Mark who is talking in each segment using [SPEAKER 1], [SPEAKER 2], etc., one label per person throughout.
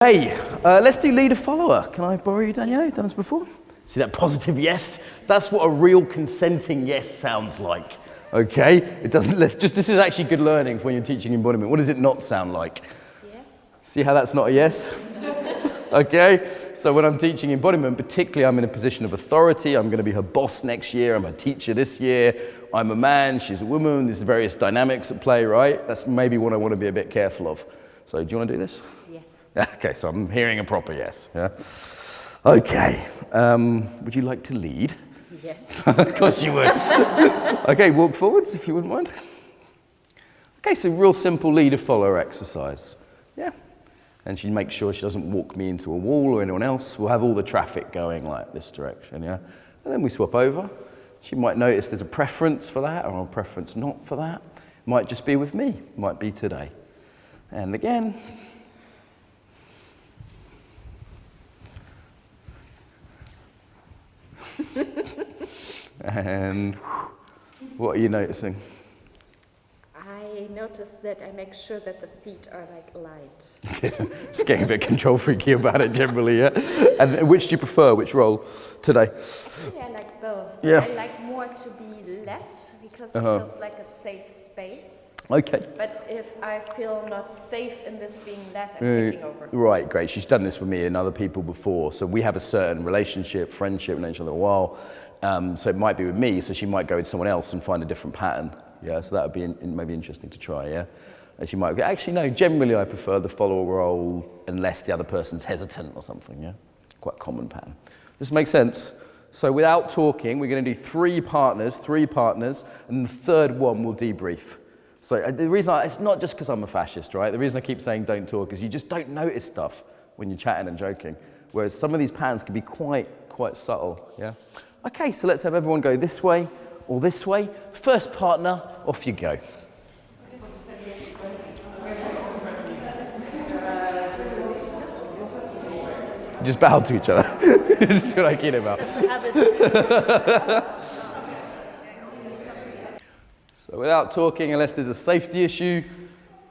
[SPEAKER 1] Hey, let's do leader follower. Can I borrow you, Danielle? Done this before? See that positive yes? That's what a real consenting yes sounds like. Okay? It doesn't, this is actually good learning for when you're teaching embodiment. What does it not sound like? Yes. See how that's not a yes? Okay? So when I'm teaching embodiment, particularly I'm in a position of authority. I'm going to be her boss next year. I'm a teacher this year. I'm a man. She's a woman. There's various dynamics at play, right? That's maybe what I want to be a bit careful of. So do you want to do this?
[SPEAKER 2] Yes.
[SPEAKER 1] Okay, so I'm hearing a proper yes. Yeah. Okay. Would you like to lead?
[SPEAKER 2] Yes.
[SPEAKER 1] Of course you would. Okay, walk forwards if you wouldn't mind. Okay, so real simple leader-follower exercise. Yeah. And she makes sure she doesn't walk me into a wall or anyone else. We'll have all the traffic going like this direction, yeah? And then we swap over. She might notice there's a preference for that or a preference not for that. Might just be with me. Might be today. And again. And what are you noticing?
[SPEAKER 2] I noticed that I make sure that the feet are like light.
[SPEAKER 1] Just getting a bit control freaky about it generally, yeah? And which do you prefer, which role today?
[SPEAKER 2] Actually, I like both.
[SPEAKER 1] Yeah.
[SPEAKER 2] I like more to be led because it feels like a safe space.
[SPEAKER 1] Okay.
[SPEAKER 2] But if I feel not safe in this being led, I'm taking over.
[SPEAKER 1] Right, great. She's done this with me and other people before. So we have a certain relationship, friendship, known each other a while. So it might be with me, so she might go with someone else and find a different pattern. Yeah, so that would be maybe interesting to try, yeah? And she might go, actually, no, generally I prefer the follower role unless the other person's hesitant or something, yeah? Quite a common pattern. Does this make sense? So without talking, we're going to do three partners, and the third one we'll debrief. So the reason it's not just because I'm a fascist, right? The reason I keep saying don't talk is you just don't notice stuff when you're chatting and joking. Whereas some of these patterns can be quite subtle, yeah? Okay, so let's have everyone go this way or this way. First partner, off you go. Just bow to each other. Just do what I care about.
[SPEAKER 2] That's a habit.
[SPEAKER 1] So without talking, unless there's a safety issue,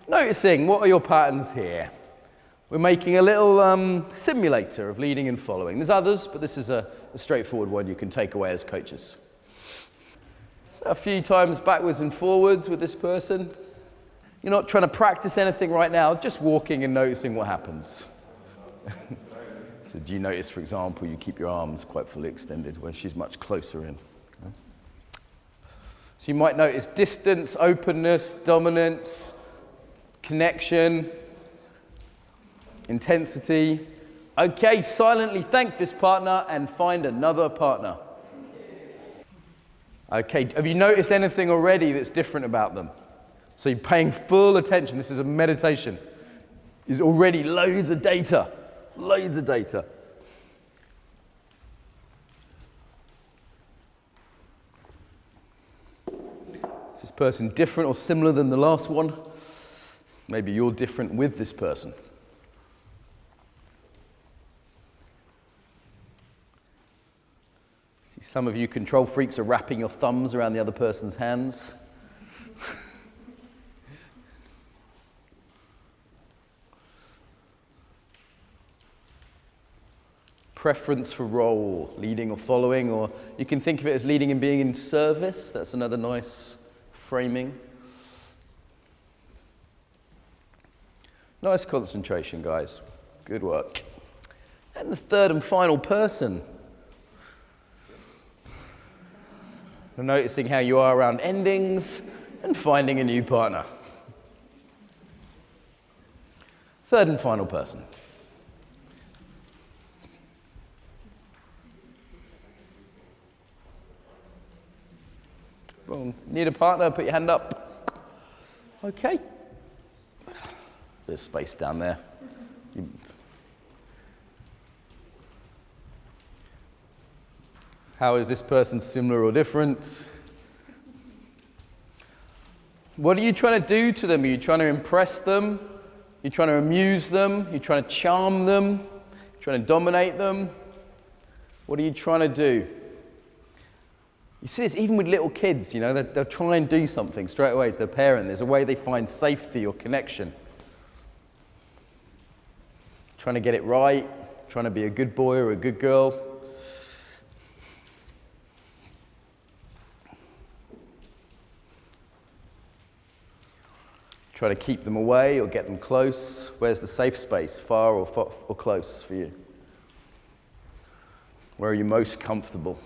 [SPEAKER 1] noticing what are your patterns here. We're making a little simulator of leading and following. There's others, but this is a straightforward one you can take away as coaches. So a few times backwards and forwards with this person. You're not trying to practice anything right now, just walking and noticing what happens. So do you notice, for example, you keep your arms quite fully extended when she's much closer in? So you might notice distance, openness, dominance, connection, intensity. Okay, silently thank this partner and find another partner. Okay, have you noticed anything already that's different about them? So you're paying full attention. This is a meditation. There's already loads of data. Loads of data. Is this person different or similar than the last one? Maybe you're different with this person. See, some of you control freaks are wrapping your thumbs around the other person's hands. Preference for role, leading or following, or you can think of it as leading and being in service. That's another nice framing. Nice concentration, guys. Good work. And the third and final person. You're noticing how you are around endings and finding a new partner. Third and final person. Boom. Need a partner? Put your hand up. Okay. There's space down there. How is this person similar or different? What are you trying to do to them? Are you trying to impress them? Are you trying to amuse them? Are you trying to charm them? Are you trying to dominate them? What are you trying to do? You see this even with little kids, you know, they'll try and do something straight away to their parent. There's a way they find safety or connection. trying to get it right, trying to be a good boy or a good girl. Try to keep them away or get them close. Where's the safe space, far or close for you? Where are you most comfortable?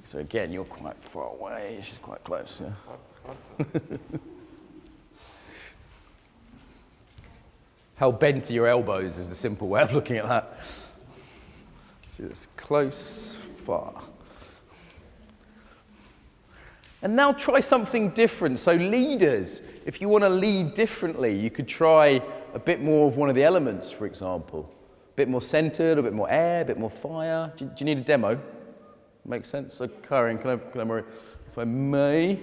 [SPEAKER 1] So again, you're quite far away, she's quite close, yeah? How bent are your elbows is the simple way of looking at that. See this, close, far. And now try something different. So leaders, if you want to lead differently, you could try a bit more of one of the elements, for example. A bit more centered, a bit more air, a bit more fire. Do you need a demo? Makes sense? So Karen, can I, if I may?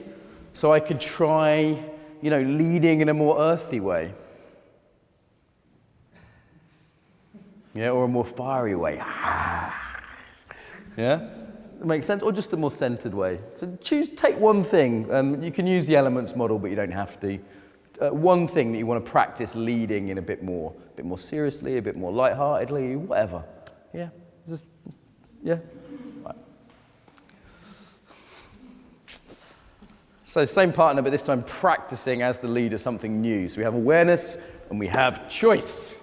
[SPEAKER 1] So I could try, leading in a more earthy way. Yeah, or a more fiery way. Yeah? Makes sense? Or just a more centered way. So take one thing. You can use the elements model, but you don't have to. One thing that you want to practice leading in a bit more seriously, a bit more lightheartedly, whatever. Yeah? Yeah? Right. So same partner, but this time practicing as the leader something new. So we have awareness and we have choice.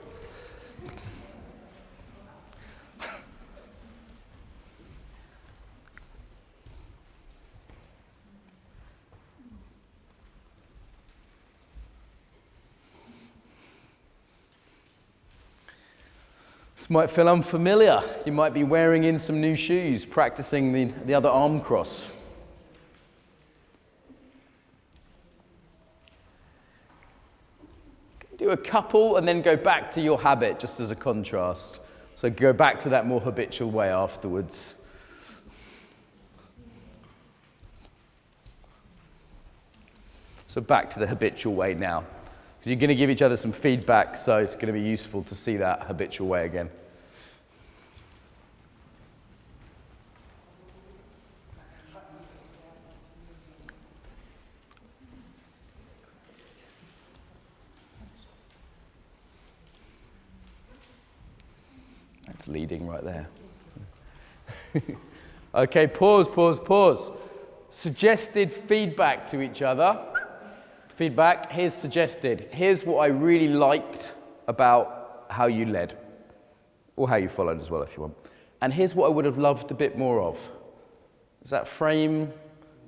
[SPEAKER 1] This might feel unfamiliar. You might be wearing in some new shoes, practicing the other arm cross. Do a couple and then go back to your habit, just as a contrast. So go back to that more habitual way afterwards. So back to the habitual way now. Because you're going to give each other some feedback, so it's going to be useful to see that habitual way again. That's leading right there. Okay, pause. Suggested feedback to each other. Feedback, here's suggested. Here's what I really liked about how you led, or how you followed as well if you want. And here's what I would have loved a bit more of. Is that frame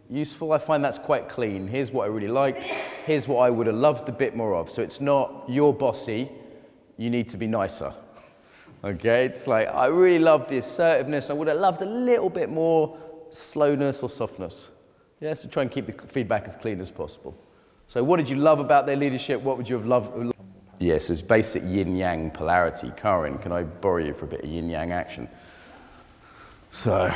[SPEAKER 1] useful? I find that's quite clean. Here's what I really liked. Here's what I would have loved a bit more of. So it's not you're bossy, you need to be nicer. Okay, it's like I really love the assertiveness. I would have loved a little bit more slowness or softness. Yeah, so try and keep the feedback as clean as possible. So what did you love about their leadership? What would you have loved? Yes, it's basic yin-yang polarity. Karen, can I borrow you for a bit of yin-yang action? So,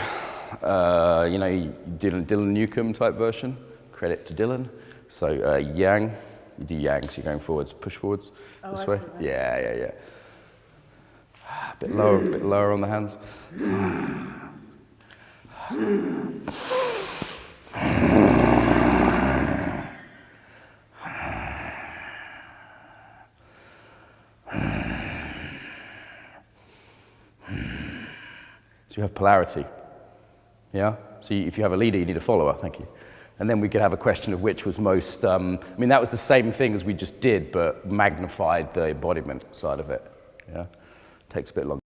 [SPEAKER 1] Dylan Newcomb type version. Credit to Dylan. So yang, you do yang, so you're going forwards, push forwards this way. Yeah. A bit lower on the hands. So you have polarity, yeah? So if you have a leader, you need a follower, thank you. And then we could have a question of which was most, that was the same thing as we just did, but magnified the embodiment side of it, yeah? Takes a bit longer.